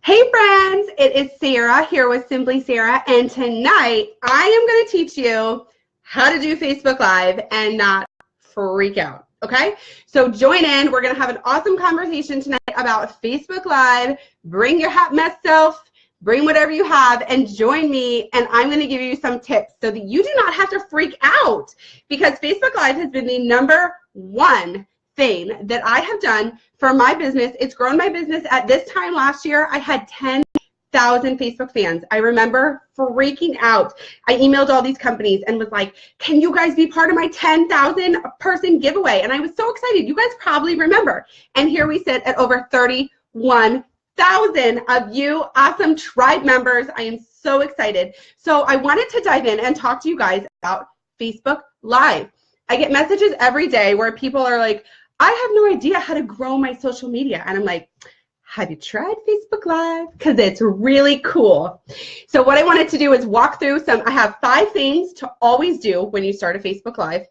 Hey friends, it is Sarah here with Simply Sarah, and tonight I am going to teach you how to do Facebook Live and not freak out, okay? So join in. We're going to have an awesome conversation tonight about Facebook Live. Bring your hot mess self, bring whatever you have, and join me, and I'm going to give you some tips so that you do not have to freak out, because Facebook Live has been the #1 thing that I have done for my business. It's grown my business. At this time last year, I had 10,000 Facebook fans. I remember freaking out. I emailed all these companies and was like, can you guys be part of my 10,000 person giveaway? And I was so excited. You guys probably remember. And here we sit at over 31,000 of you awesome tribe members. I am so excited. So I wanted to dive in and talk to you guys about Facebook Live. I get messages every day where people are like, I have no idea how to grow my social media. And I'm like, have you tried Facebook Live? Because it's really cool. So what I wanted to do is walk through I have 5 things to always do when you start a Facebook Live.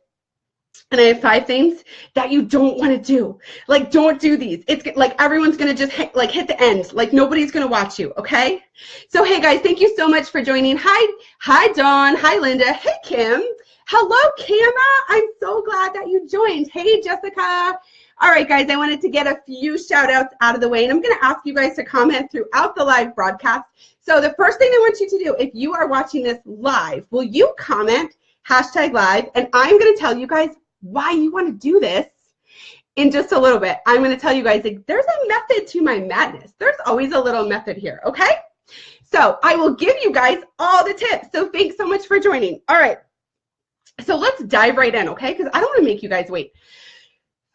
And I have 5 things that you don't want to do. Like, don't do these. It's like everyone's going to just hit the end. Like, nobody's going to watch you, okay? So, hey, guys, thank you so much for joining. Hi, Dawn. Hi, Linda. Hey, Kim. Hello, Kama. I'm so glad that you joined. Hey, Jessica. All right, guys, I wanted to get a few shout-outs out of the way, and I'm going to ask you guys to comment throughout the live broadcast. So the first thing I want you to do, if you are watching this live, will you comment #live, and I'm going to tell you guys why you want to do this in just a little bit. I'm going to tell you guys, like, there's a method to my madness. There's always a little method here, okay? So I will give you guys all the tips. So thanks so much for joining. All right. So let's dive right in, okay? Because I don't want to make you guys wait.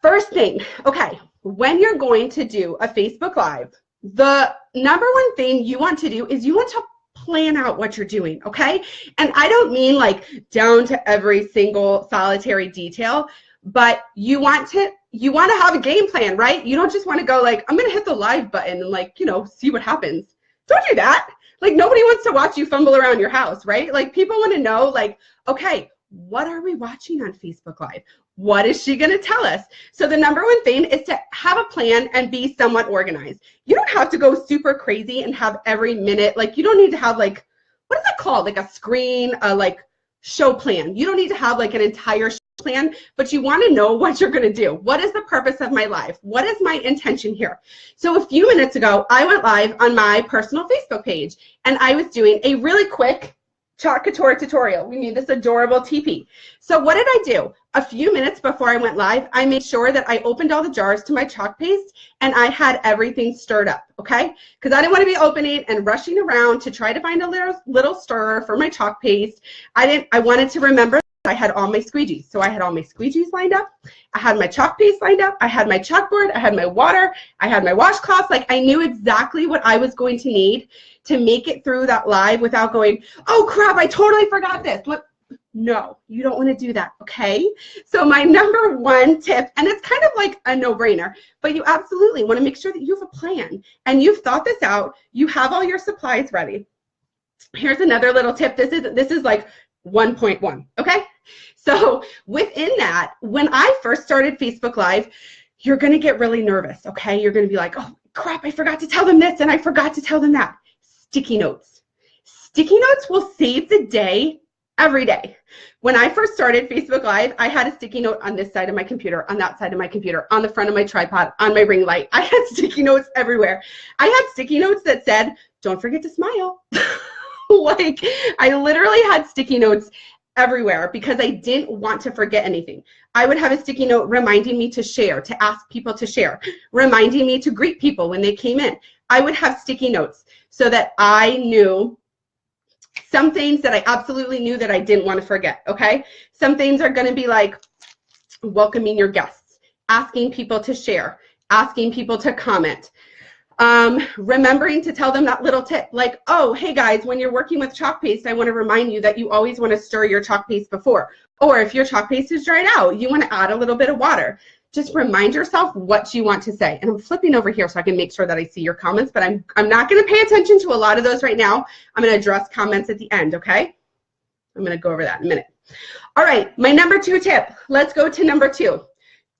First thing, okay, when you're going to do a Facebook Live, the #1 thing you want to do is you want to plan out what you're doing, okay? And I don't mean like down to every single solitary detail, but you want to have a game plan, right? You don't just want to go like, I'm going to hit the live button and like, see what happens. Don't do that. Like, nobody wants to watch you fumble around your house, right? Like, people want to know, like, okay, what are we watching on Facebook Live? What is she going to tell us? So the #1 thing is to have a plan and be somewhat organized. You don't have to go super crazy and have every minute, like, you don't need to have like, what is it called? Like a screen, like show plan. You don't need to have like an entire show plan, but you want to know what you're going to do. What is the purpose of my live? What is my intention here? So a few minutes ago, I went live on my personal Facebook page, and I was doing a really quick Chalk Couture tutorial. We made this adorable teepee. So what did I do? A few minutes before I went live, I made sure that I opened all the jars to my chalk paste and I had everything stirred up, okay? Because I didn't want to be opening and rushing around to try to find a little stirrer for my chalk paste. I wanted to remember I had all my squeegees. So I had all my squeegees lined up. I had my chalk paste lined up. I had my chalkboard. I had my water. I had my washcloths. Like, I knew exactly what I was going to need to make it through that live without going, oh crap, I totally forgot this. Look, no, you don't want to do that, okay? So my #1 tip, and it's kind of like a no-brainer, but you absolutely want to make sure that you have a plan and you've thought this out. You have all your supplies ready. Here's another little tip. This is like 1.1, okay? So within that, when I first started Facebook Live, you're going to get really nervous, okay? You're going to be like, oh crap, I forgot to tell them this and I forgot to tell them that. Sticky notes. Sticky notes will save the day every day. When I first started Facebook Live, I had a sticky note on this side of my computer, on that side of my computer, on the front of my tripod, on my ring light. I had sticky notes everywhere. I had sticky notes that said, don't forget to smile. Like, I literally had sticky notes everywhere because I didn't want to forget anything. I would have a sticky note reminding me to share, to ask people to share, reminding me to greet people when they came in. I would have sticky notes so that I knew some things that I absolutely knew that I didn't want to forget, okay? Some things are going to be like welcoming your guests, asking people to share, asking people to comment, remembering to tell them that little tip, like, oh, hey guys, when you're working with chalk paste, I want to remind you that you always want to stir your chalk paste before. Or if your chalk paste is dried out, you want to add a little bit of water. Just remind yourself what you want to say. And I'm flipping over here so I can make sure that I see your comments, but I'm not going to pay attention to a lot of those right now. I'm going to address comments at the end, okay? I'm going to go over that in a minute. All right, my #2 tip. Let's go to #2.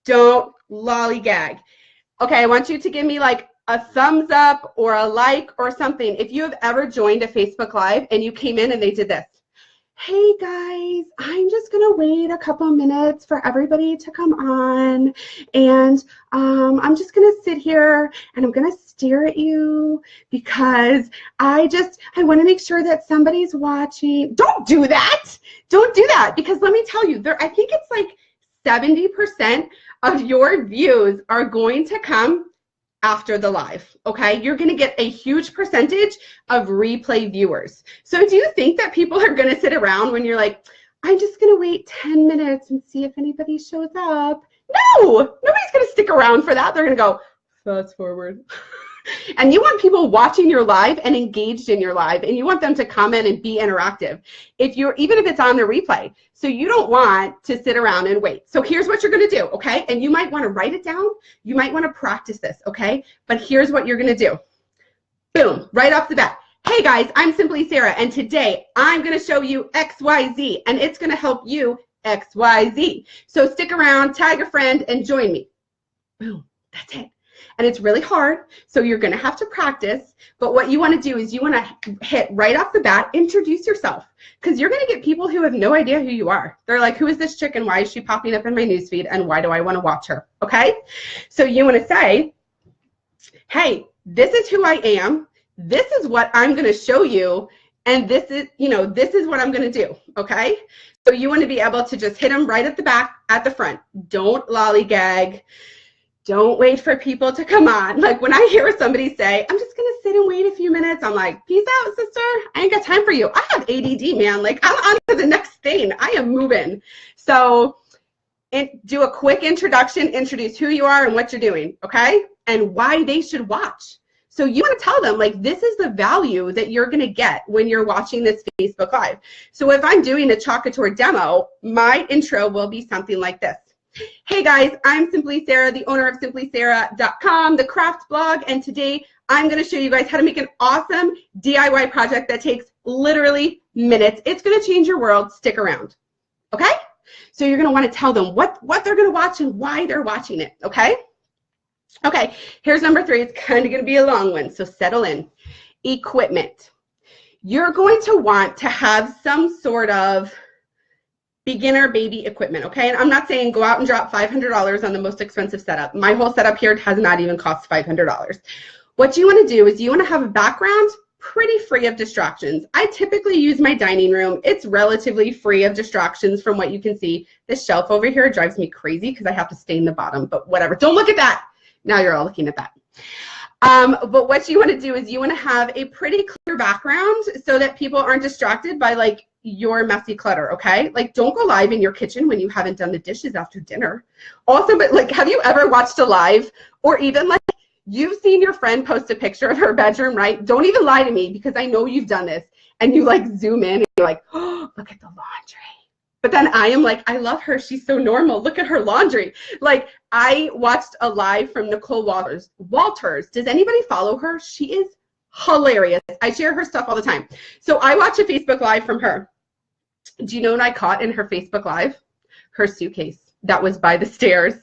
Don't lollygag. Okay, I want you to give me like a thumbs up or a like or something. If you have ever joined a Facebook Live and you came in and they did this. Hey guys, I'm just gonna wait a couple minutes for everybody to come on, and I'm just gonna sit here and I'm gonna stare at you because I want to make sure that somebody's watching. Don't do that. Don't do that, because let me tell you, I think it's like 70% of your views are going to come after the live, okay? You're gonna get a huge percentage of replay viewers. So do you think that people are gonna sit around when you're like, I'm just gonna wait 10 minutes and see if anybody shows up? No, nobody's gonna stick around for that. They're gonna go, fast forward. And you want people watching your live and engaged in your live, and you want them to comment and be interactive, even if it's on the replay. So you don't want to sit around and wait. So here's what you're going to do, okay? And you might want to write it down. You might want to practice this, okay? But here's what you're going to do. Boom, right off the bat. Hey guys, I'm Simply Sarah, and today I'm going to show you XYZ, and it's going to help you XYZ. So stick around, tag a friend, and join me. Boom, that's it. And it's really hard, so you're going to have to practice. But what you want to do is you want to hit right off the bat, introduce yourself, because you're going to get people who have no idea who you are. They're like, who is this chick and why is she popping up in my newsfeed and why do I want to watch her? Okay? So you want to say, hey, this is who I am. This is what I'm going to show you. And this is, this is what I'm going to do. Okay? So you want to be able to just hit them right at the back, at the front. Don't lollygag. Don't wait for people to come on. Like when I hear somebody say, I'm just going to sit and wait a few minutes, I'm like, peace out, sister. I ain't got time for you. I have ADD, man. Like I'm on to the next thing. I am moving. So do a quick introduction, introduce who you are and what you're doing, okay? And why they should watch. So you want to tell them, like, this is the value that you're going to get when you're watching this Facebook Live. So if I'm doing a Chalkator demo, my intro will be something like this. Hey guys, I'm Simply Sarah, the owner of simplysarah.com, the craft blog, and today I'm going to show you guys how to make an awesome DIY project that takes literally minutes. It's going to change your world. Stick around. Okay? So you're going to want to tell them what they're going to watch and why they're watching it. Okay? Okay, here's number 3. It's kind of going to be a long one, so settle in. Equipment. You're going to want to have some sort of beginner baby equipment, okay? And I'm not saying go out and drop $500 on the most expensive setup. My whole setup here has not even cost $500. What you want to do is you want to have a background pretty free of distractions. I typically use my dining room. It's relatively free of distractions from what you can see. This shelf over here drives me crazy because I have to stain the bottom, but whatever. Don't look at that. Now you're all looking at that. But what you want to do is you want to have a pretty clear background so that people aren't distracted by like your messy clutter, okay? Like don't go live in your kitchen when you haven't done the dishes after dinner. Also, but like, have you ever watched a live or even like you've seen your friend post a picture of her bedroom, right? Don't even lie to me because I know you've done this and you like zoom in and you're like, oh, look at the laundry. But then I am like, I love her. She's so normal. Look at her laundry. Like I watched a live from Nicole Walters. Does anybody follow her? She is hilarious. I share her stuff all the time. So I watch a Facebook Live from her. Do you know what I caught in her Facebook Live? Her suitcase that was by the stairs.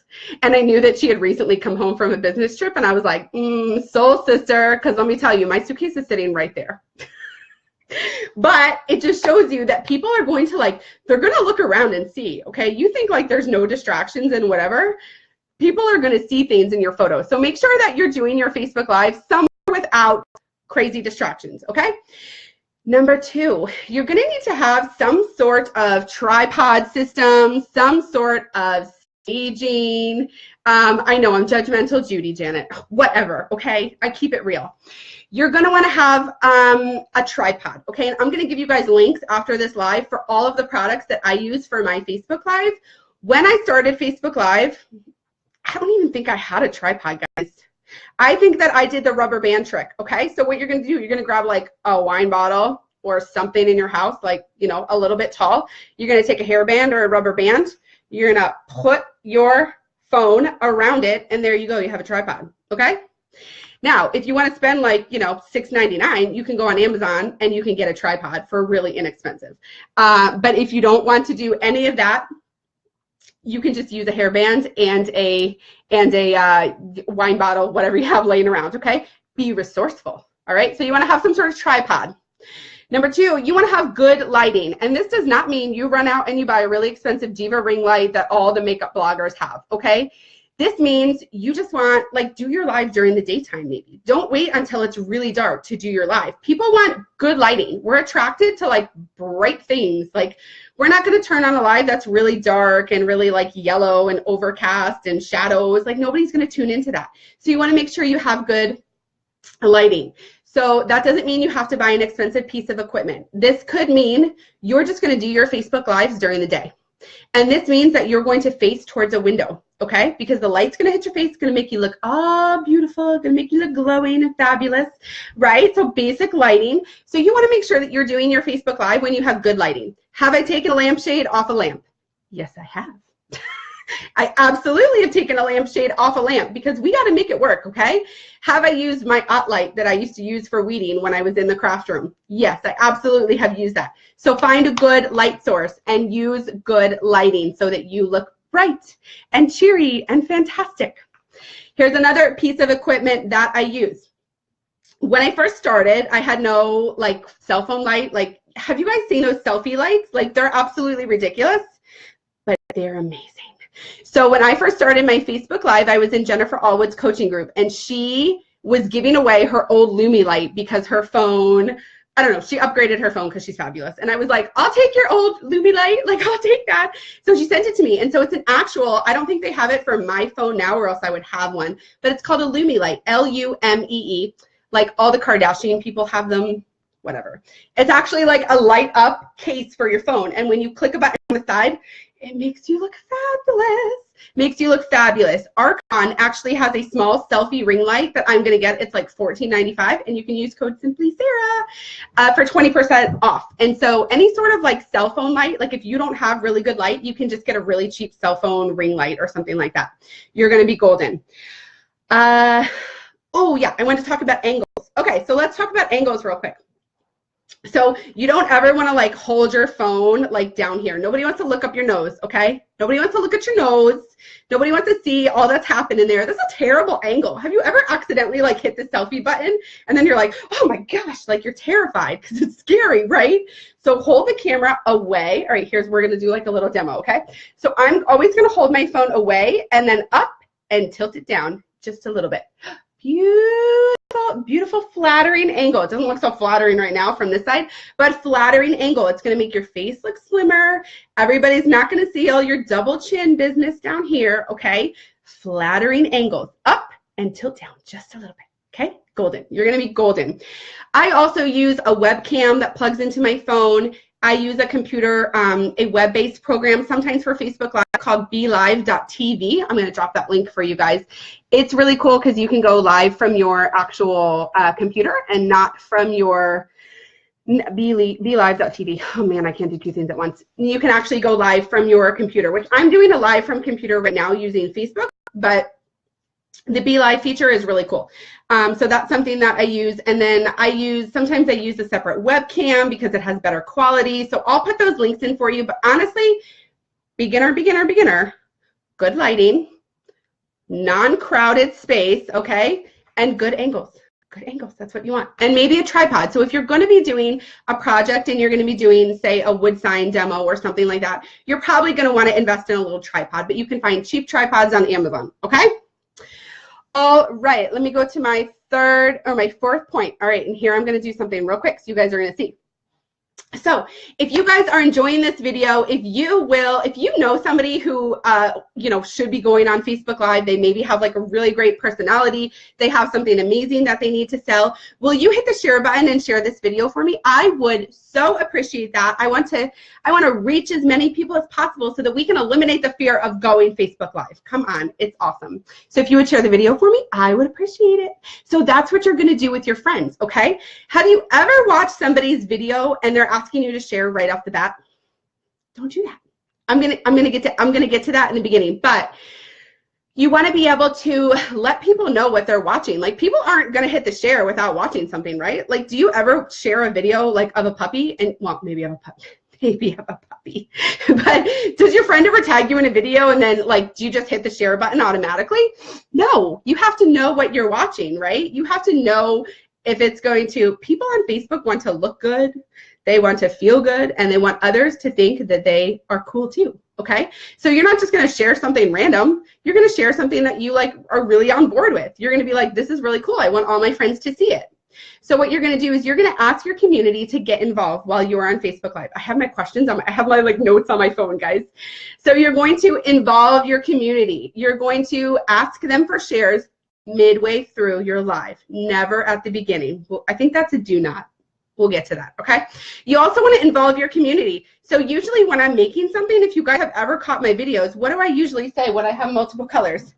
And I knew that she had recently come home from a business trip. And I was like, soul sister, because let me tell you, my suitcase is sitting right there. But it just shows you that people are going to like, they're going to look around and see, okay? You think like there's no distractions and whatever. People are going to see things in your photos. So make sure that you're doing your Facebook Live somewhere without crazy distractions, okay? Number 2, you're going to need to have some sort of tripod system, some sort of staging. I know I'm judgmental, Judy, Janet, whatever, okay? I keep it real. You're going to want to have a tripod, okay? And I'm going to give you guys links after this live for all of the products that I use for my Facebook Live. When I started Facebook Live, I don't even think I had a tripod, guys. I think that I did the rubber band trick, okay? So what you're going to do, you're going to grab like a wine bottle or something in your house, like, you know, a little bit tall. You're going to take a hairband or a rubber band. You're going to put your phone around it, and there you go. You have a tripod, okay? Now, if you want to spend like, you know, $6.99, you can go on Amazon and you can get a tripod for really inexpensive. But if you don't want to do any of that, you can just use a hairband and a wine bottle, whatever you have laying around, okay? Be resourceful, all right? So you wanna have some sort of tripod. Number 2, you wanna have good lighting. And this does not mean you run out and you buy a really expensive Diva ring light that all the makeup bloggers have, okay? This means you just want, like, do your live during the daytime maybe. Don't wait until it's really dark to do your live. People want good lighting. We're attracted to like bright things. Like, we're not gonna turn on a live that's really dark and really like yellow and overcast and shadows. Like, nobody's gonna tune into that. So you wanna make sure you have good lighting. So that doesn't mean you have to buy an expensive piece of equipment. This could mean you're just gonna do your Facebook Lives during the day. And this means that you're going to face towards a window, okay? Because the light's gonna hit your face, gonna make you look all beautiful, gonna make you look glowing and fabulous, right? So basic lighting. So you wanna make sure that you're doing your Facebook Live when you have good lighting. Have I taken a lampshade off a lamp? Yes, I have. I absolutely have taken a lampshade off a lamp because we gotta make it work, okay? Have I used my OttLite that I used to use for weeding when I was in the craft room? Yes, I absolutely have used that. So find a good light source and use good lighting so that you look bright and cheery and fantastic. Here's another piece of equipment that I use. When I first started, I had no like cell phone light. Like, have you guys seen those selfie lights? Like, they're absolutely ridiculous, but they're amazing. So when I first started my Facebook Live, I was in Jennifer Allwood's coaching group, and she was giving away her old Lumi light because her phone, I don't know, she upgraded her phone because she's fabulous. And I was like, I'll take your old Lumi light, like I'll take that. So she sent it to me. And so it's an actual, I don't think they have it for my phone now or else I would have one, but it's called a Lumi light, L-U-M-E-E. Like all the Kardashian people have them, whatever. It's actually like a light up case for your phone. And when you click a button on the side, it makes you look fabulous. Makes you look fabulous. Archon actually has a small selfie ring light that I'm gonna get. It's like $14.95, and you can use code SimplySarah for 20% off. And so any sort of like cell phone light, like if you don't have really good light, you can just get a really cheap cell phone ring light or something like that. You're gonna be golden. Oh yeah, I want to talk about angles. Okay, so let's talk about angles real quick. So you don't ever want to like hold your phone like down here. Nobody wants to look up your nose, okay? Nobody wants to look at your nose. Nobody wants to see all that's happening there. That's a terrible angle. Have you ever accidentally like hit the selfie button and then you're like, oh my gosh, like you're terrified because it's scary, right? So hold the camera away. All right, we're gonna do like a little demo, okay? So I'm always gonna hold my phone away and then up and tilt it down just a little bit. Beautiful, beautiful flattering angle. It doesn't look so flattering right now from this side, but flattering angle. It's gonna make your face look slimmer. Everybody's not gonna see all your double chin business down here, okay? Flattering angles, up and tilt down just a little bit, okay? Golden, you're gonna be golden. I also use a webcam that plugs into my phone. I use a computer, a web-based program sometimes for Facebook Live called BeLive.tv. I'm going to drop that link for you guys. It's really cool because you can go live from your actual computer and not from your BeLive.tv. Oh man, I can't do two things at once. You can actually go live from your computer, which I'm doing a live from computer right now using Facebook, but the BeLive feature is really cool. So that's something that I use. And then sometimes I use a separate webcam because it has better quality. So I'll put those links in for you. But honestly, beginner, good lighting, non-crowded space, okay? And good angles. Good angles, that's what you want. And maybe a tripod. So if you're going to be doing a project and you're going to be doing, say, a wood sign demo or something like that, you're probably going to want to invest in a little tripod. But you can find cheap tripods on Amazon, okay? All right, let me go to my fourth point. All right, and here I'm going to do something real quick so you guys are going to see. So if you guys are enjoying this video, if you know somebody who should be going on Facebook Live, they maybe have like a really great personality, they have something amazing that they need to sell, will you hit the share button and share this video for me? I would so appreciate that. I want to reach as many people as possible so that we can eliminate the fear of going Facebook Live. Come on, it's awesome. So if you would share the video for me, I would appreciate it. So that's what you're going to do with your friends, okay? Have you ever watched somebody's video and they're asking you to share right off the bat? Don't do that. I'm gonna get to that in the beginning, but you want to be able to let people know what they're watching. Like, people aren't gonna hit the share without watching something, right? Like, do you ever share a video like of a puppy? And well, maybe of a puppy. Maybe of a puppy. be. But does your friend ever tag you in a video and then like, do you just hit the share button automatically? No, you have to know what you're watching, right? You have to know if it's going to, people on Facebook want to look good, they want to feel good, and they want others to think that they are cool too, okay? So you're not just gonna share something random, you're gonna share something that you like are really on board with. You're gonna be like, this is really cool, I want all my friends to see it. So what you're gonna do is you're gonna ask your community to get involved while you are on Facebook Live. I have my questions, I have my like notes on my phone, guys. So you're going to involve your community. You're going to ask them for shares midway through your live, never at the beginning. Well, I think that's a do not. We'll get to that, okay? You also wanna involve your community. So usually when I'm making something, if you guys have ever caught my videos, what do I usually say when I have multiple colors?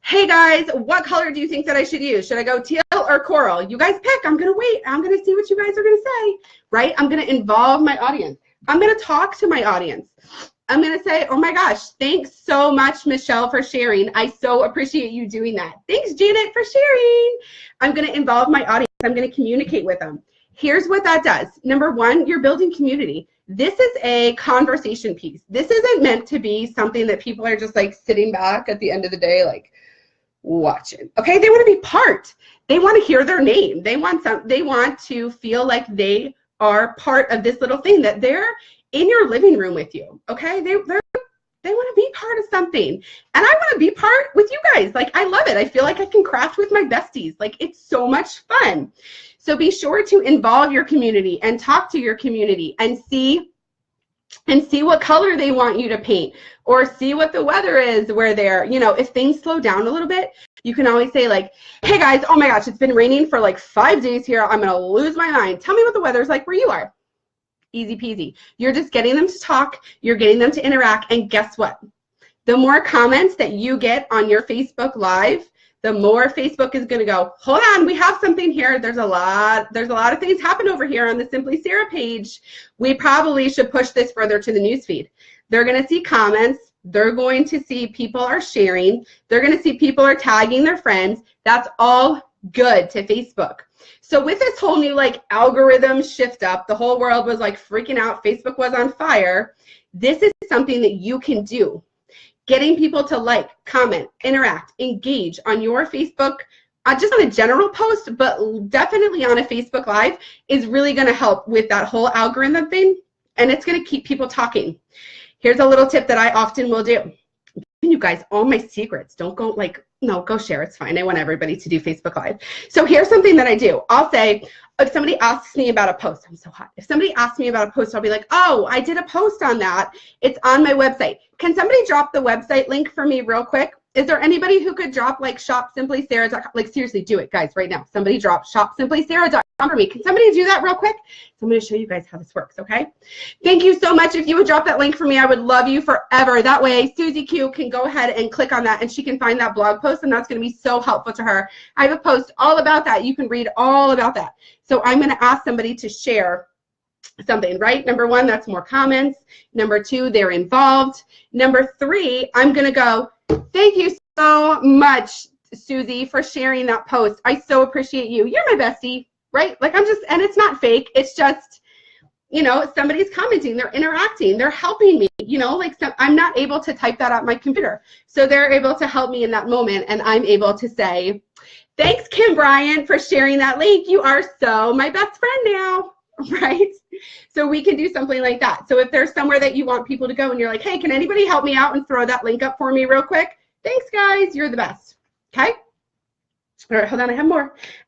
Hey guys, what color do you think that I should use? Should I go teal or coral? You guys pick. I'm gonna wait. I'm gonna see what you guys are gonna say, right? I'm gonna involve my audience. I'm gonna talk to my audience. I'm gonna say, oh my gosh, thanks so much, Michelle, for sharing. I so appreciate you doing that. Thanks, Janet, for sharing. I'm gonna involve my audience. I'm gonna communicate with them. Here's what that does. Number one, you're building community. This is a conversation piece. This isn't meant to be something that people are just like sitting back at the end of the day, like watching. Okay, they want to be part. They want to hear their name. They want to feel like they are part of this little thing, that they're in your living room with you. Okay, they want to be part of something, and I want to be part with you guys. Like, I love it. I feel like I can craft with my besties. Like, it's so much fun. So be sure to involve your community and talk to your community and see what color they want you to paint, or see what the weather is where they're, you know, if things slow down a little bit, you can always say like, hey guys, oh my gosh, it's been raining for like 5 days here. I'm going to lose my mind. Tell me what the weather's like where you are. Easy peasy. You're just getting them to talk. You're getting them to interact. And guess what? The more comments that you get on your Facebook Live, the more Facebook is going to go, hold on, we have something here. There's a lot of things happen over here on the Simply Sarah page. We probably should push this further to the newsfeed. They're going to see comments. They're going to see people are sharing. They're going to see people are tagging their friends. That's all good to Facebook. So with this whole new like algorithm shift up, the whole world was like freaking out. Facebook was on fire. This is something that you can do. Getting people to like, comment, interact, engage on your Facebook, just on a general post, but definitely on a Facebook Live, is really going to help with that whole algorithm thing, and it's going to keep people talking. Here's a little tip that I often will do. I'm giving you guys all my secrets. Don't go like, no, go share. It's fine. I want everybody to do Facebook Live. So here's something that I do. I'll say, if somebody asks me about a post, I'm so hot. If somebody asks me about a post, I'll be like, oh, I did a post on that. It's on my website. Can somebody drop the website link for me real quick? Is there anybody who could drop like shopsimplysarah.com? Like seriously, do it, guys, right now. Somebody drop shopsimplysarah.com for me. Can somebody do that real quick? So I'm going to show you guys how this works, okay? Thank you so much. If you would drop that link for me, I would love you forever. That way, Susie Q can go ahead and click on that, and she can find that blog post, and that's going to be so helpful to her. I have a post all about that. You can read all about that. So I'm going to ask somebody to share something, right? Number one, that's more comments. Number two, they're involved. Number three, I'm going to go, thank you so much, Susie, for sharing that post. I so appreciate you. You're my bestie, right? Like, I'm just, and it's not fake. It's just, you know, somebody's commenting, they're interacting, they're helping me, you know, like I'm not able to type that on my computer. So they're able to help me in that moment, and I'm able to say, thanks, Kim Bryant, for sharing that link. You are so my best friend now, right? So we can do something like that. So if there's somewhere that you want people to go and you're like, hey, can anybody help me out and throw that link up for me real quick? Thanks, guys. You're the best. Okay? All right, hold on. I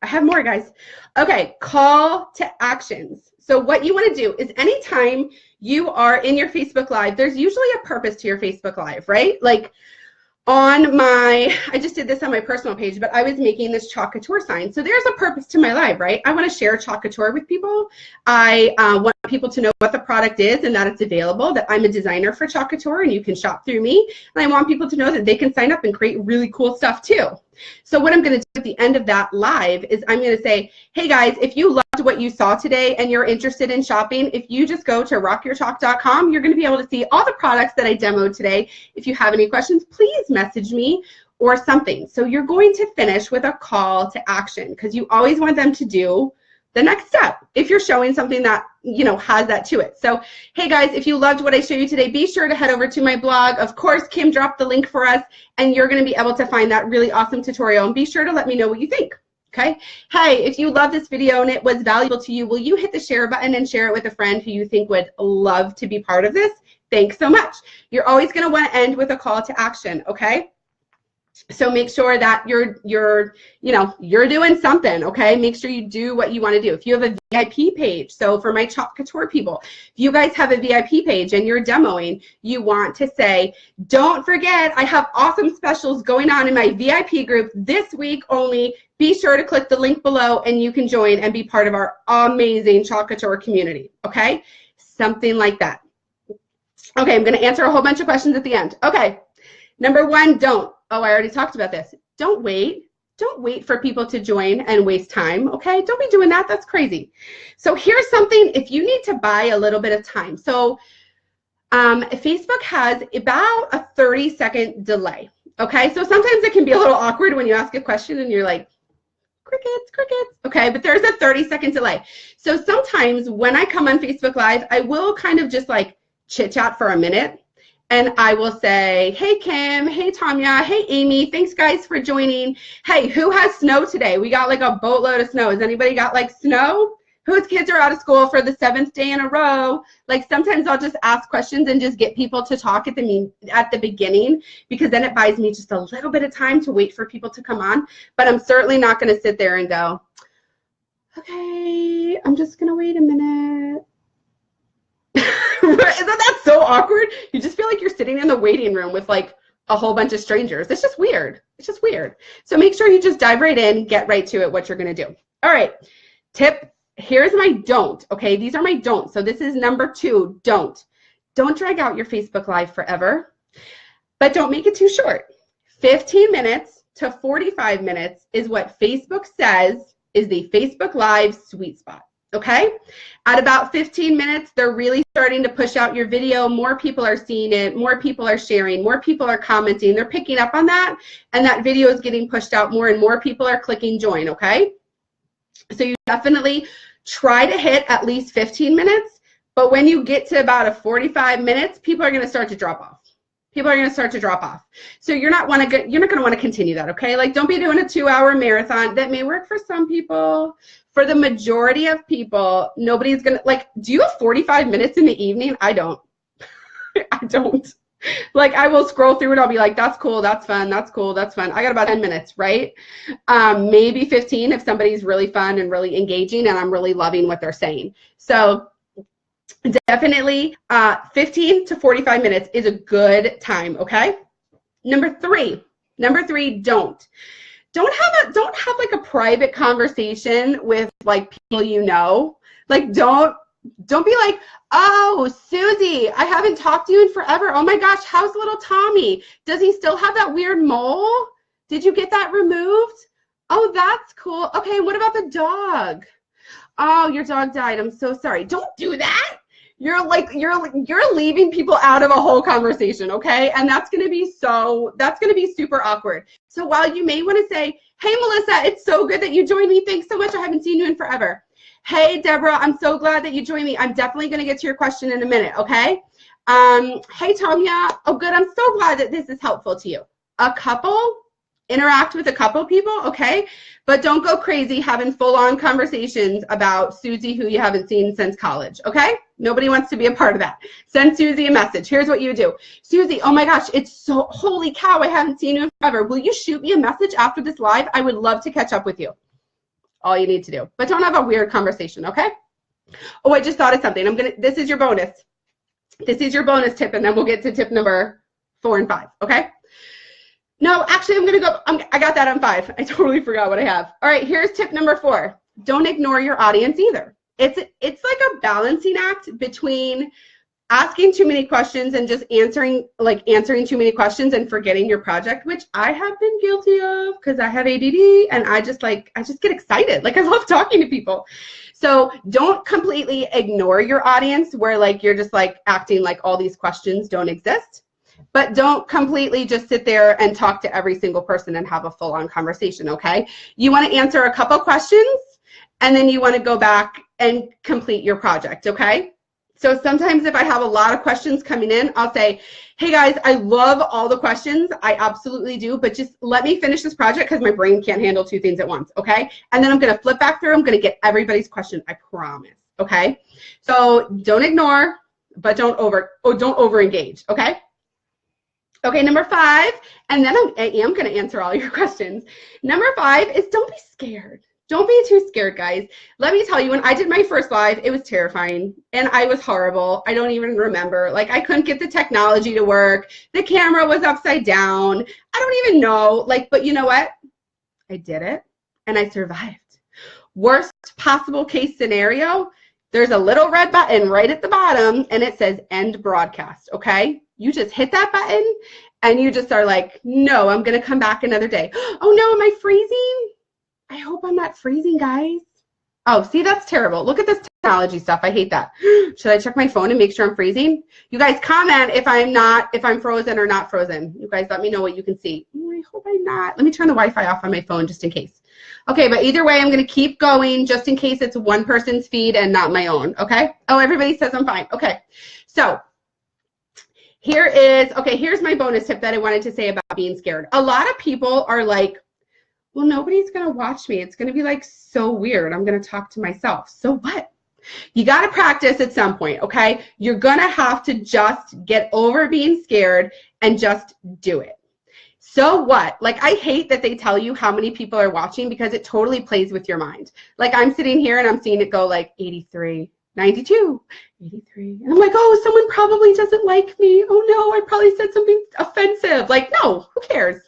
have more, guys. Okay, call to actions. So what you want to do is anytime you are in your Facebook Live, there's usually a purpose to your Facebook Live, right? Like on my, I just did this on my personal page, but I was making this Chalk Couture sign. So there's a purpose to my live, right? I want to share Chalk Couture with people. I want people to know what the product is and that it's available, that I'm a designer for Chalk Couture and you can shop through me. And I want people to know that they can sign up and create really cool stuff too. So what I'm going to do at the end of that live is I'm going to say, hey guys, if you loved what you saw today and you're interested in shopping, if you just go to rockyourchalk.com, you're going to be able to see all the products that I demoed today. If you have any questions, please message me or something. So you're going to finish with a call to action because you always want them to do the next step if you're showing something that, you know, has that to it. So, hey guys, if you loved what I showed you today, be sure to head over to my blog. Of course, Kim dropped the link for us, and you're going to be able to find that really awesome tutorial, and be sure to let me know what you think. Okay. Hey, if you love this video and it was valuable to you, will you hit the share button and share it with a friend who you think would love to be part of this? Thanks so much. You're always going to want to end with a call to action. Okay. So make sure that you're doing something, okay? Make sure you do what you want to do. If you have a VIP page, so for my Chalk Couture people, if you guys have a VIP page and you're demoing, you want to say, don't forget, I have awesome specials going on in my VIP group this week only. Be sure to click the link below and you can join and be part of our amazing Chalk Couture community, okay? Something like that. Okay, I'm going to answer a whole bunch of questions at the end. Okay, number one, don't. Oh, I already talked about this. Don't wait. Don't wait for people to join and waste time, okay? Don't be doing that. That's crazy. So here's something, if you need to buy a little bit of time. So Facebook has about a 30-second delay, okay? So sometimes it can be a little awkward when you ask a question and you're like, crickets, crickets, okay? But there's a 30-second delay. So sometimes when I come on Facebook Live, I will kind of just like chit-chat for a minute. And I will say, hey, Kim, hey, Tanya, hey, Amy, thanks, guys, for joining. Hey, who has snow today? We got like a boatload of snow. Has anybody got like snow? Whose kids are out of school for the 7th day in a row? Like sometimes I'll just ask questions and just get people to talk at the beginning, because then it buys me just a little bit of time to wait for people to come on. But I'm certainly not going to sit there and go, okay, I'm just going to wait a minute. Isn't that so awkward? You just feel like you're sitting in the waiting room with like a whole bunch of strangers. It's just weird. It's just weird. So make sure you just dive right in, get right to it, what you're going to do. All right. Tip, here's my don't. Okay, these are my don'ts. So this is number 2, don't. Don't drag out your Facebook Live forever, but don't make it too short. 15 minutes to 45 minutes is what Facebook says is the Facebook Live sweet spot. Okay, at about 15 minutes, they're really starting to push out your video. More people are seeing it. More people are sharing. More people are commenting. They're picking up on that, and that video is getting pushed out more, and more people are clicking join, okay? So you definitely try to hit at least 15 minutes, but when you get to about a 45 minutes, people are going to start to drop off. People are going to start to drop off. So you're not going to want to continue that, okay? Like, don't be doing a 2-hour marathon. That may work for some people. For the majority of people, nobody's going to, like, do you have 45 minutes in the evening? I don't. I don't. Like, I will scroll through it. I'll be like, that's cool. That's fun. That's cool. That's fun. I got about 10 minutes, right? Maybe 15 if somebody's really fun and really engaging and I'm really loving what they're saying. So definitely 15 to 45 minutes is a good time, okay? Number three, don't have like a private conversation with like people you know. Like don't be like, oh, Susie, I haven't talked to you in forever. Oh my gosh, how's little Tommy? Does he still have that weird mole? Did you get that removed? Oh, that's cool. Okay, what about the dog? Oh, your dog died. I'm so sorry. Don't do that. You're leaving people out of a whole conversation, okay? And that's going to be super awkward. So while you may want to say, hey, Melissa, it's so good that you joined me. Thanks so much. I haven't seen you in forever. Hey, Deborah, I'm so glad that you joined me. I'm definitely going to get to your question in a minute, okay? Hey, Tanya. Oh, good. I'm so glad that this is helpful to you. Interact with a couple people, okay? But don't go crazy having full-on conversations about Susie who you haven't seen since college, okay? Nobody wants to be a part of that. Send Susie a message. Here's what you do. Susie, oh my gosh, it's so, holy cow, I haven't seen you in forever. Will you shoot me a message after this live? I would love to catch up with you. All you need to do. But don't have a weird conversation, okay? Oh, I just thought of something. This is your bonus. This is your bonus tip, and then we'll get to tip number 4 and 5, okay? No, actually, I got that on 5. I totally forgot what I have. All right, here's tip number 4. Don't ignore your audience either. It's like a balancing act between asking too many questions and just answering too many questions and forgetting your project, which I have been guilty of because I have ADD and I just get excited. Like, I love talking to people. So don't completely ignore your audience where like you're just like acting like all these questions don't exist. But don't completely just sit there and talk to every single person and have a full-on conversation, okay? You want to answer a couple questions and then you want to go back and complete your project, okay? So sometimes if I have a lot of questions coming in, I'll say, hey guys, I love all the questions. I absolutely do, but just let me finish this project because my brain can't handle two things at once, okay? And then I'm going to flip back through. I'm going to get everybody's question, I promise, okay? So don't ignore, but don't over engage, okay? Okay, number 5, and then I am going to answer all your questions. Number 5 is don't be scared. Don't be too scared, guys. Let me tell you, when I did my first live, it was terrifying, and I was horrible. I don't even remember. Like, I couldn't get the technology to work. The camera was upside down. I don't even know. Like, but you know what? I did it, and I survived. Worst possible case scenario, there's a little red button right at the bottom, and it says End Broadcast, okay? You just hit that button, and you just are like, no, I'm going to come back another day. Oh, no, am I freezing? I hope I'm not freezing, guys. Oh, see, that's terrible. Look at this technology stuff. I hate that. Should I check my phone and make sure I'm freezing? You guys comment if I'm frozen or not frozen. You guys let me know what you can see. Oh, I hope I'm not. Let me turn the Wi-Fi off on my phone just in case. Okay, but either way, I'm going to keep going just in case it's one person's feed and not my own, okay? Oh, everybody says I'm fine. Okay, so here's my bonus tip that I wanted to say about being scared. A lot of people are like, well, nobody's going to watch me. It's going to be like so weird. I'm going to talk to myself. So what? You got to practice at some point, okay? You're going to have to just get over being scared and just do it. So what? Like, I hate that they tell you how many people are watching because it totally plays with your mind. Like, I'm sitting here and I'm seeing it go like 83, 92, 83. And I'm like, oh, someone probably doesn't like me. Oh, no, I probably said something offensive. Like, no, who cares?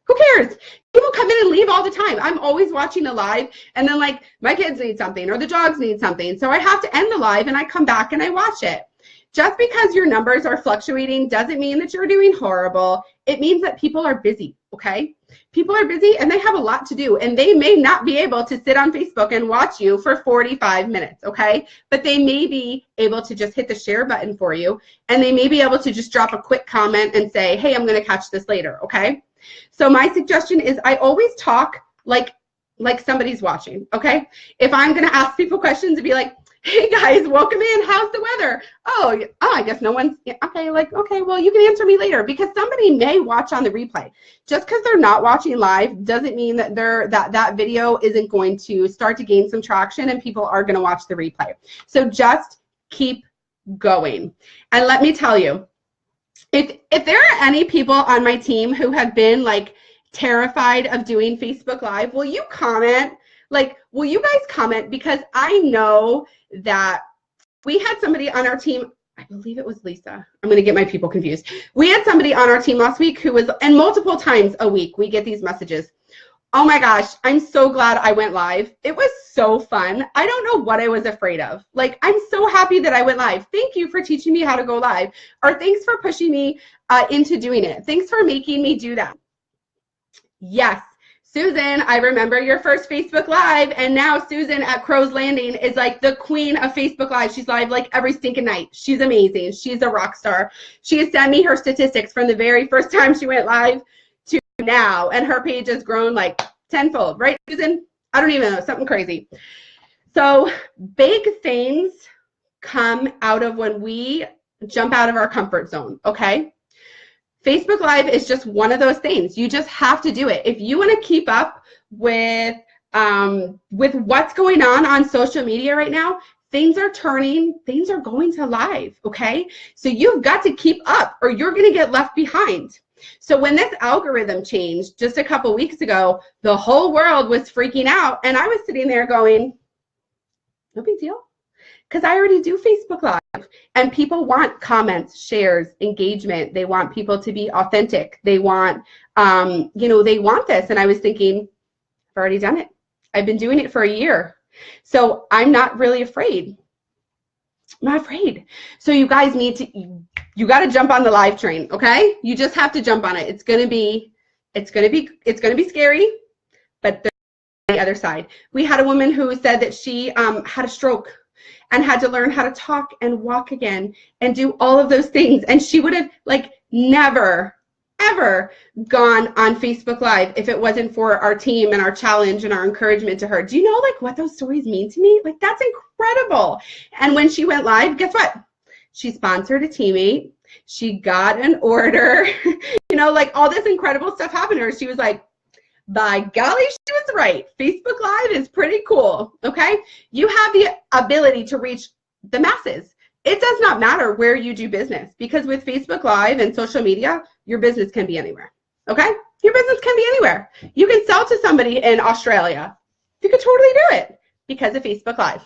Who cares? People come in and leave all the time. I'm always watching a live, and then like my kids need something or the dogs need something. So I have to end the live and I come back and I watch it. Just because your numbers are fluctuating doesn't mean that you're doing horrible. It means that people are busy, okay? People are busy and they have a lot to do, and they may not be able to sit on Facebook and watch you for 45 minutes, okay? But they may be able to just hit the share button for you, and they may be able to just drop a quick comment and say, hey, I'm going to catch this later, okay? So my suggestion is I always talk like somebody's watching, okay? If I'm going to ask people questions and be like, hey guys, welcome in, how's the weather? Oh, I guess no one's, okay, like, okay, well, you can answer me later, because somebody may watch on the replay. Just because they're not watching live doesn't mean that that video isn't going to start to gain some traction and people are going to watch the replay. So just keep going. And let me tell you, if there are any people on my team who have been like terrified of doing Facebook Live, will you comment? Like, will you guys comment? Because I know that we had somebody on our team, I believe it was Lisa. I'm going to get my people confused. We had somebody on our team last week who was, and multiple times a week, we get these messages. Oh my gosh, I'm so glad I went live. It was so fun. I don't know what I was afraid of. Like, I'm so happy that I went live. Thank you for teaching me how to go live. Or thanks for pushing me into doing it. Thanks for making me do that. Yes, Susan, I remember your first Facebook Live, and now Susan at Crow's Landing is like the queen of Facebook Live. She's live like every stinking night. She's amazing. She's a rock star. She has sent me her statistics from the very first time she went live to now, and her page has grown like tenfold, right, Susan? I don't even know, something crazy. So big things come out of when we jump out of our comfort zone, okay? Facebook Live is just one of those things. You just have to do it. If you want to keep up with what's going on social media right now, things are turning, things are going to live, okay? So you've got to keep up or you're going to get left behind. So when this algorithm changed just a couple weeks ago, the whole world was freaking out, and I was sitting there going, no big deal, because I already do Facebook Live, and people want comments, shares, engagement. They want people to be authentic. They want, they want this. And I was thinking, I've already done it. I've been doing it for a year. So I'm not really afraid. I'm not afraid. So you guys need to, you got to jump on the live train, okay? You just have to jump on it. It's going to be scary, but there's the other side. We had a woman who said that she had a stroke and had to learn how to talk and walk again and do all of those things. And she would have like never, ever gone on Facebook Live if it wasn't for our team and our challenge and our encouragement to her. Do you know like what those stories mean to me? Like that's incredible. And when she went live, guess what? She sponsored a teammate. She got an order. You know, like all this incredible stuff happened to her. She was like, by golly, she was right. Facebook Live is pretty cool, okay? You have the ability to reach the masses. It does not matter where you do business because with Facebook Live and social media, your business can be anywhere, okay? Your business can be anywhere. You can sell to somebody in Australia. You could totally do it because of Facebook Live.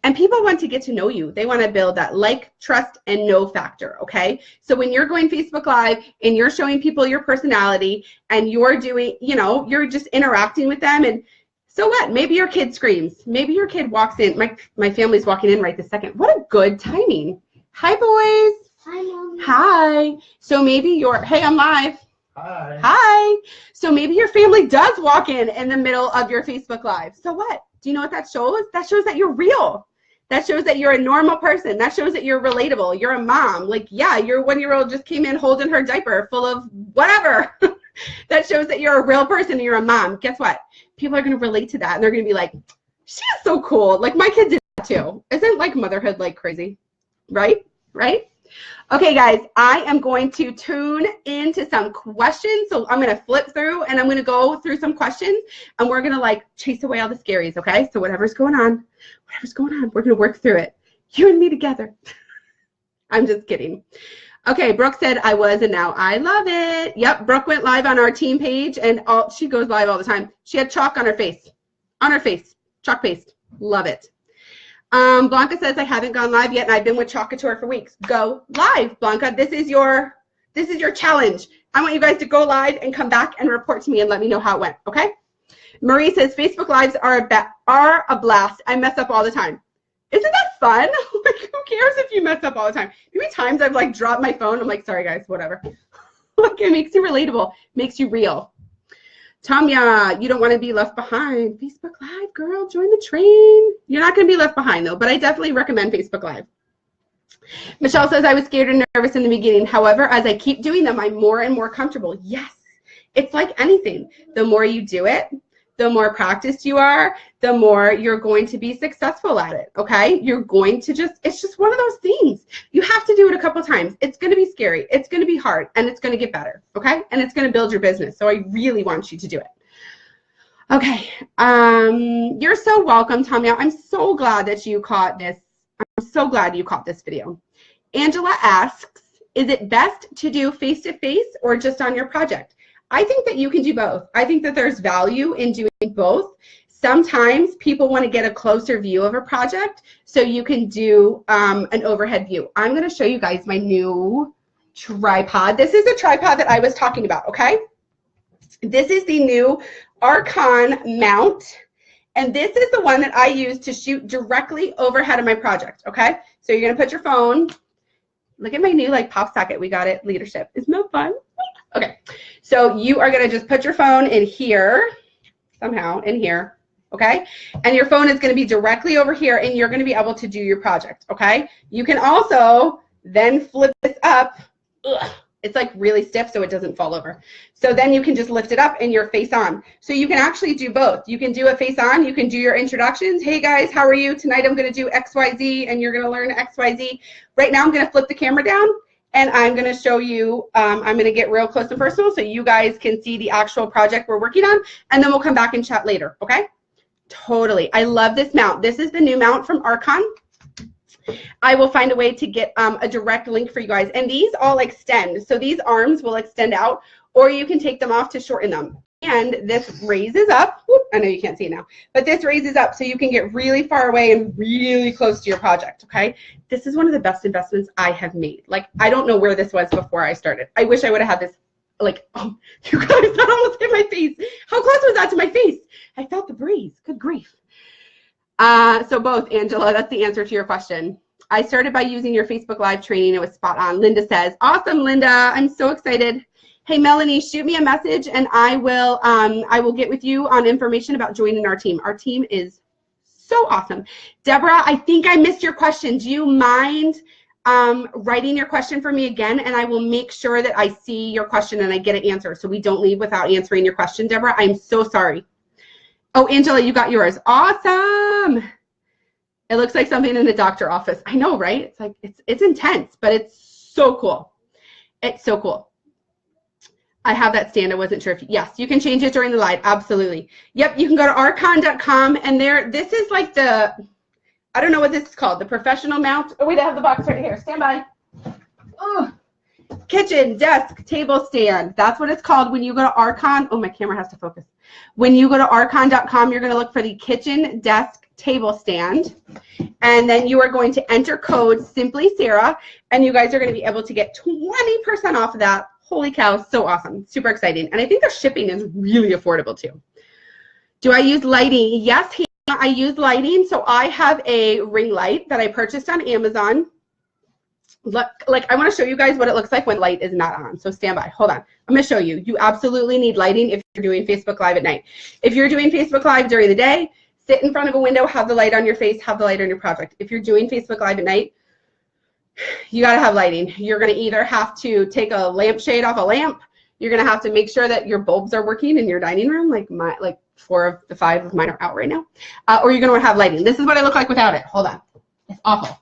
And people want to get to know you. They want to build that like, trust, and know factor, okay? So when you're going Facebook Live and you're showing people your personality and you're doing, you know, you're just interacting with them and so what? Maybe your kid screams. Maybe your kid walks in. My family's walking in right this second. What a good timing. Hi, boys. Hi, Mom. Hi. So maybe hey, I'm live. Hi. Hi. So maybe your family does walk in the middle of your Facebook Live. So what? Do you know what that shows? That shows that you're real. That shows that you're a normal person. That shows that you're relatable. You're a mom. Like, yeah, your 1-year-old just came in holding her diaper full of whatever. That shows that you're a real person and you're a mom. Guess what? People are going to relate to that and they're going to be like, she is so cool. Like my kid did that too. Isn't like motherhood like crazy? Right? Right? Okay, guys, I am going to tune into some questions. So I'm going to flip through and I'm going to go through some questions and we're going to like chase away all the scaries. Okay. So whatever's going on, we're going to work through it. You and me together. I'm just kidding. Okay, Brooke said I was and now I love it. Yep, Brooke went live on our team page and she goes live all the time. She had chalk on her face. Chalk paste. Love it. Blanca says I haven't gone live yet and I've been with Chalkator for weeks. Go live, Blanca. This is your challenge. I want you guys to go live and come back and report to me and let me know how it went, okay? Marie says Facebook Lives are a blast. I mess up all the time. Isn't that fun? Like, who cares if you mess up all the time? How many times I've like dropped my phone? I'm like, sorry guys, whatever. Like, it makes you relatable, makes you real. Tamya, you don't want to be left behind. Facebook Live, girl, join the train. You're not going to be left behind though, but I definitely recommend Facebook Live. Michelle says I was scared and nervous in the beginning. However, as I keep doing them, I'm more and more comfortable. Yes, it's like anything. The more you do it, the more practiced you are, the more you're going to be successful at it, okay? You're going to it's just one of those things. You have to do it a couple times. It's going to be scary. It's going to be hard, and it's going to get better, okay? And it's going to build your business, so I really want you to do it. Okay, you're so welcome, Tamia. I'm so glad that you caught this. I'm so glad you caught this video. Angela asks, is it best to do face-to-face or just on your project? I think that you can do both. I think that there's value in doing both. Sometimes people want to get a closer view of a project, so you can do an overhead view. I'm going to show you guys my new tripod. This is the tripod that I was talking about, okay? This is the new Archon mount, and this is the one that I use to shoot directly overhead of my project, okay? So you're going to put your phone. Look at my new like pop socket. We got it. Leadership. Isn't that fun? Okay, so you are going to just put your phone in here, somehow in here, okay? And your phone is going to be directly over here, and you're going to be able to do your project, okay? You can also then flip this up. Ugh, it's like really stiff so it doesn't fall over. So then you can just lift it up and you're face on. So you can actually do both. You can do a face on. You can do your introductions. Hey guys, how are you? Tonight I'm going to do XYZ, and you're going to learn XYZ. Right now I'm going to flip the camera down. And I'm going to show you, I'm going to get real close and personal so you guys can see the actual project we're working on, and then we'll come back and chat later, okay? Totally. I love this mount. This is the new mount from Archon. I will find a way to get a direct link for you guys. And these all extend. So these arms will extend out, or you can take them off to shorten them. And this raises up. Whoop, I know you can't see it now, but this raises up so you can get really far away and really close to your project, okay? This is one of the best investments I have made. Like, I don't know where this was before I started. I wish I would have had this, like, oh, you guys, that almost hit my face. How close was that to my face? I felt the breeze. Good grief. So both, Angela, that's the answer to your question. I started by using your Facebook Live training. It was spot on. Linda says, awesome, Linda. I'm so excited. Hey, Melanie, shoot me a message, and I will get with you on information about joining our team. Our team is so awesome. Deborah, I think I missed your question. Do you mind writing your question for me again, and I will make sure that I see your question and I get an answer so we don't leave without answering your question, Deborah. I'm so sorry. Oh, Angela, you got yours. Awesome. It looks like something in the doctor office. I know, right? It's like, it's intense, but it's so cool. It's so cool. I have that stand. I wasn't sure if, yes, you can change it during the live. Absolutely. Yep, you can go to archon.com, and this is like the, I don't know what this is called, the professional mount. Oh, wait, I have the box right here. Stand by. Oh, kitchen, desk, table stand. That's what it's called when you go to Archon. Oh, my camera has to focus. When you go to archon.com, you're going to look for the kitchen, desk, table stand, and then you are going to enter code Simply Sarah, and you guys are going to be able to get 20% off of that. Holy cow, so awesome. Super exciting. And I think the shipping is really affordable too. Do I use lighting? Yes, I use lighting. So I have a ring light that I purchased on Amazon. Look, like I want to show you guys what it looks like when light is not on. So stand by. Hold on. I'm going to show you. You absolutely need lighting if you're doing Facebook Live at night. If you're doing Facebook Live during the day, sit in front of a window, have the light on your face, have the light on your project. If you're doing Facebook Live at night, you got to have lighting. You're going to either have to take a lampshade off a lamp. You're going to have to make sure that your bulbs are working in your dining room, like 4 of the 5 of mine are out right now. Or you're going to have lighting. This is what I look like without it. Hold on. It's awful. Oh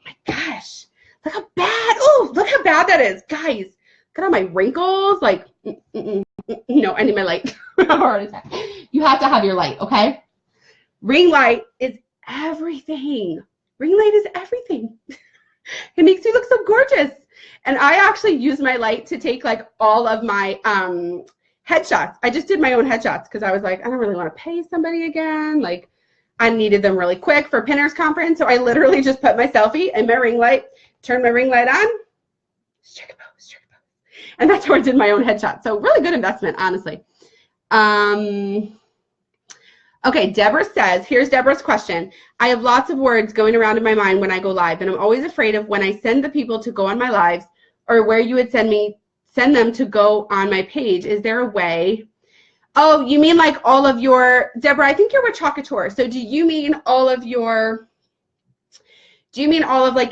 my gosh. Look how bad. Oh, look how bad that is. Guys, look at all my wrinkles. Like, no, I need my light. You have to have your light, okay? Ring light is everything. Ring light is everything. It makes you look so gorgeous. And I actually use my light to take like all of my headshots. I just did my own headshots because I was like, I don't really want to pay somebody again. Like I needed them really quick for Pinners Conference. So I literally just put my selfie and my ring light, turned my ring light on, strike a pose, strike a pose. And that's how I did my own headshot. So really good investment, honestly. Okay, Deborah says, here's Deborah's question. I have lots of words going around in my mind when I go live, and I'm always afraid of when I send the people to go on my lives or where you would send them to go on my page. Is there a way? Oh, you mean like all of your, Deborah, I think you're with Chalkator. So do you mean all of like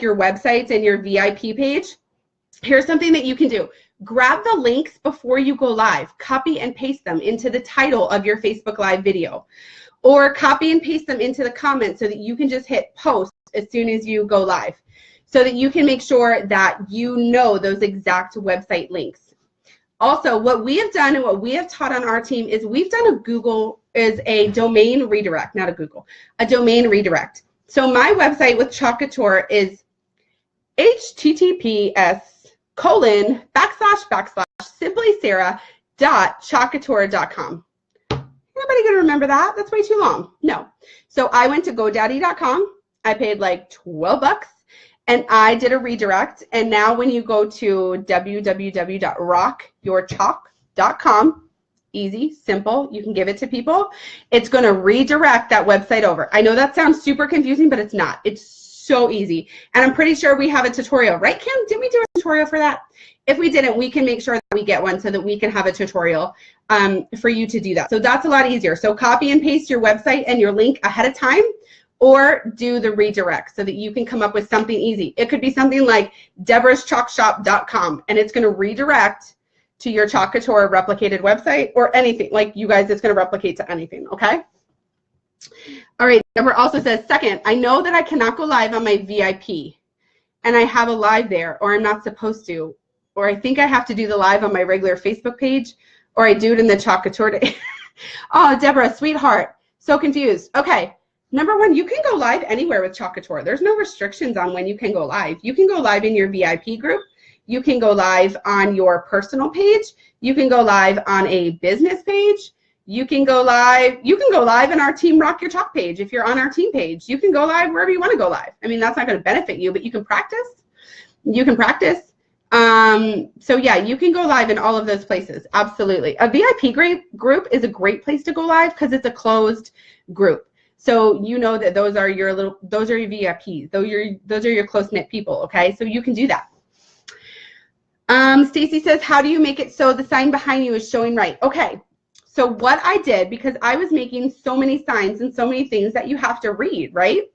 your websites and your VIP page? Here's something that you can do. Grab the links before you go live, copy and paste them into the title of your Facebook Live video, or copy and paste them into the comments so that you can just hit post as soon as you go live, so that you can make sure that you know those exact website links. Also, what we have done and what we have taught on our team is we've done a domain redirect, not a Google, a domain redirect. So my website with Chalkator is https://simplysarah.chalkator.com. Anybody gonna remember that? That's way too long. No. So I went to GoDaddy.com. I paid like $12 and I did a redirect. And now when you go to www.rockyourchalk.com, easy, simple, you can give it to people. It's going to redirect that website over. I know that sounds super confusing, but it's not. It's so easy. And I'm pretty sure we have a tutorial, right, Kim? Did we do a tutorial for that? If we didn't, we can make sure that we get one so that we can have a tutorial for you to do that. So that's a lot easier. So copy and paste your website and your link ahead of time, or do the redirect so that you can come up with something easy. It could be something like deborahschalkshop.com, and it's going to redirect to your Chalkator replicated website, or anything. Like you guys, it's going to replicate to anything, okay? All right, Deborah also says, second, I know that I cannot go live on my VIP, and I have a live there, or I'm not supposed to, or I think I have to do the live on my regular Facebook page, or I do it in the Chalkator day. Oh, Deborah, sweetheart, so confused. Okay, number one, you can go live anywhere with Chalkator. There's no restrictions on when you can go live. You can go live in your VIP group. You can go live on your personal page. You can go live on a business page. You can go live in our Team Rock Your Chalk page. If you're on our team page, you can go live wherever you want to go live. I mean, that's not going to benefit you, but you can practice. You can practice. So yeah, you can go live in all of those places. Absolutely. A VIP group is a great place to go live because it's a closed group. So you know that those are your VIPs. Those are your close-knit people, okay? So you can do that. Stacy says, how do you make it so the sign behind you is showing right? Okay, so what I did, because I was making so many signs and so many things that you have to read, right?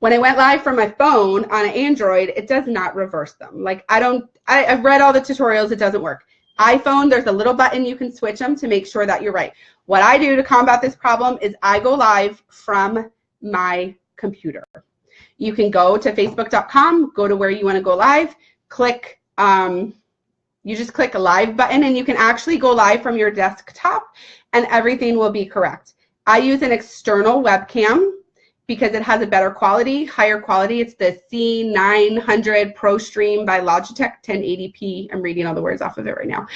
When I went live from my phone on an Android, it does not reverse them. Like I've read all the tutorials, it doesn't work. iPhone, there's a little button you can switch them to make sure that you're right. What I do to combat this problem is I go live from my computer. You can go to facebook.com, go to where you want to go live, click, you just click a live button and you can actually go live from your desktop and everything will be correct. I use an external webcam because it has a better quality, higher quality. It's the C900 Pro Stream by Logitech 1080p. I'm reading all the words off of it right now.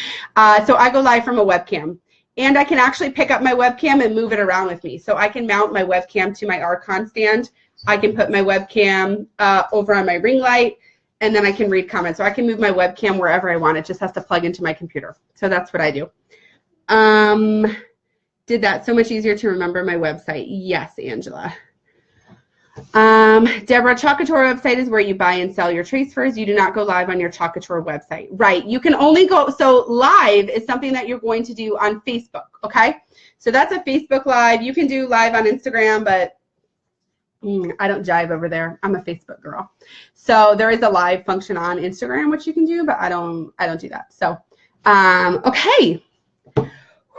So I go live from a webcam. And I can actually pick up my webcam and move it around with me. So I can mount my webcam to my Archon stand. I can put my webcam over on my ring light, and then I can read comments. So I can move my webcam wherever I want. It just has to plug into my computer. So that's what I do. Did that so much easier to remember my website? Yes, Angela. Deborah, Chocator website is where you buy and sell your transfers. You do not go live on your Chocator website. Right. You can only go, so live is something that you're going to do on Facebook. Okay. So that's a Facebook live. You can do live on Instagram, but I don't jive over there. I'm a Facebook girl. So there is a live function on Instagram, which you can do, but I don't do that. So, okay.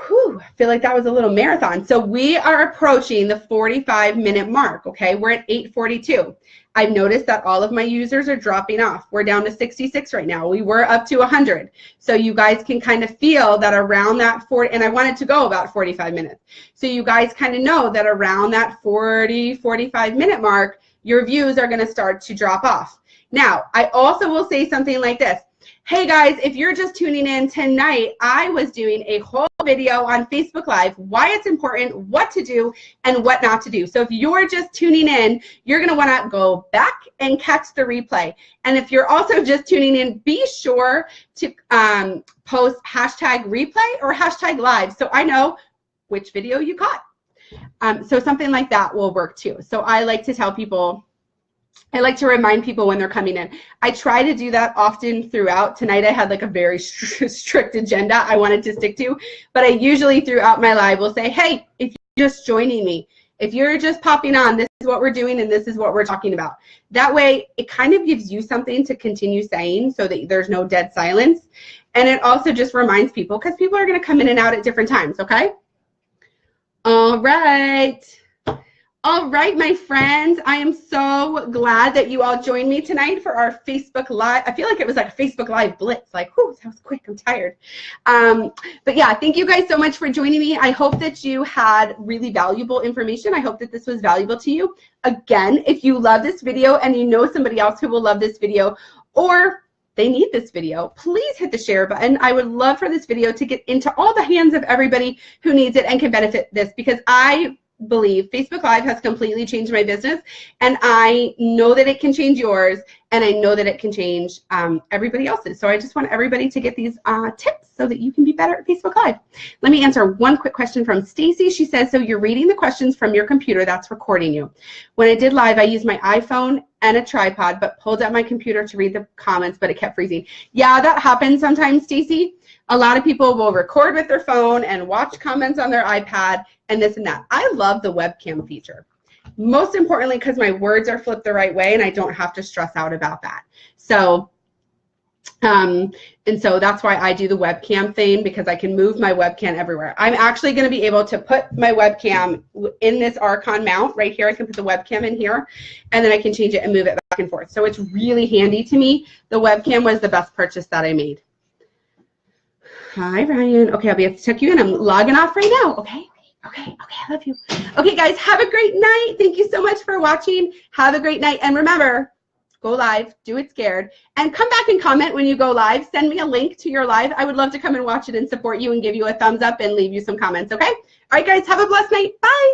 Whew, I feel like that was a little marathon. So we are approaching the 45-minute mark, okay? We're at 8:42. I've noticed that all of my users are dropping off. We're down to 66 right now. We were up to 100. So you guys can kind of feel that around that 40, and I wanted to go about 45 minutes. So you guys kind of know that around that 45-minute mark, your views are going to start to drop off. Now, I also will say something like this. Hey guys, if you're just tuning in tonight, I was doing a whole video on Facebook Live, why it's important, what to do, and what not to do. So if you're just tuning in, you're going to want to go back and catch the replay. And if you're also just tuning in, be sure to post hashtag replay or hashtag live so I know which video you caught. So something like that will work too. So I like to tell people, I like to remind people when they're coming in. I try to do that often throughout. Tonight I had like a very strict agenda I wanted to stick to, but I usually throughout my live will say, hey, if you're just joining me, if you're just popping on, this is what we're doing and this is what we're talking about. That way it kind of gives you something to continue saying so that there's no dead silence. And it also just reminds people because people are going to come in and out at different times, okay? All right. All right, my friends, I am so glad that you all joined me tonight for our Facebook Live. I feel like it was like a Facebook Live blitz, like, whew, that was quick, I'm tired. But yeah, thank you guys so much for joining me. I hope that you had really valuable information. I hope that this was valuable to you. Again, if you love this video and you know somebody else who will love this video or they need this video, please hit the share button. I would love for this video to get into all the hands of everybody who needs it and can benefit this because I believe Facebook Live has completely changed my business and I know that it can change yours and I know that it can change everybody else's. So I just want everybody to get these tips so that you can be better at Facebook Live. Let me answer one quick question from Stacy. She says, so you're reading the questions from your computer that's recording you. When I did live, I used my iPhone and a tripod, but pulled up my computer to read the comments, but it kept freezing. Yeah, that happens sometimes, Stacy. A lot of people will record with their phone and watch comments on their iPad and this and that. I love the webcam feature. Most importantly, because my words are flipped the right way and I don't have to stress out about that. So, and so that's why I do the webcam thing because I can move my webcam everywhere. I'm actually going to be able to put my webcam in this Archon mount right here. I can put the webcam in here and then I can change it and move it back and forth. So it's really handy to me. The webcam was the best purchase that I made. Hi, Ryan. Okay, I'll be able to check you in. I'm logging off right now. Okay. Okay, I love you. Okay, guys, have a great night. Thank you so much for watching. Have a great night. And remember, go live, do it scared, and come back and comment when you go live. Send me a link to your live. I would love to come and watch it and support you and give you a thumbs up and leave you some comments, okay? All right, guys, have a blessed night. Bye.